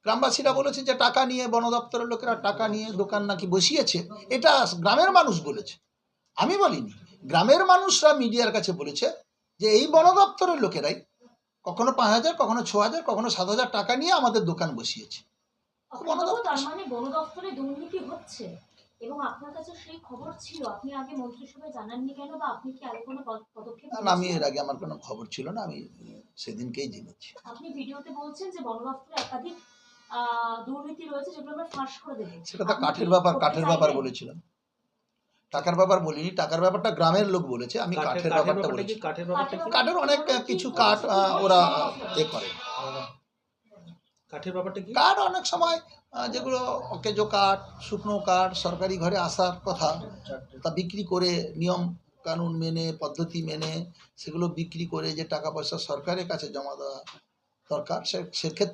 গ্রামবাসীরা বলেছে যে টাকা নিয়ে বন দপ্তরের লোকেরা টাকা নিয়ে দোকান নাকি বসিয়েছে, এটা গ্রামের মানুষ বলেছে, আমি বলিনি। গ্রামের মানুষরা মিডিয়ার কাছে বলেছে যে এই বন দপ্তরের লোকেরাই কখনো 5,000, কখনো 6,000, কখনো 7,000 টাকা নিয়ে আমাদের দোকান বসিয়েছে। তার মানে বন দপ্তরে দুর্নীতি হচ্ছে এবং আপনার কাছে সেই খবর ছিল, আপনি আগে মন্ত্রিসভায় জানাননি কেন, বা আপনি কি আরো কোনো পদক্ষেপ না, আমি এর আগে আমার কোনো খবর ছিল না, আমি সেদিনকেই জেনেছি। আপনি ভিডিওতে বলছেন যে বন দপ্তরে একাধিক দুর্নীতি রয়েছে যেগুলো আমরা ফাঁস করে দেব। সেটা তো কাঠের ব্যাপার বলেছিলাম, টাকার ব্যাপার বলিনি। টাকার ব্যাপারটা গ্রামের লোক বলেছে, আমি কাঠের ব্যাপারটা বলেছি। কাঠের অনেক কিছু কাঠ ওরা করে। কাঠের ব্যাপারটা কি? কাঠ অনেক সময় যেগুলো অকেজো কাঠ, শুকনো কাঠ সরকারি ঘরে আসার কথা, তা বিক্রি করে নিয়ম কানুন মেনে, পদ্ধতি মেনে সেগুলো বিক্রি করে যে টাকা পয়সা সরকারের কাছে জমা দেওয়া দরকার, সেক্ষেত্রে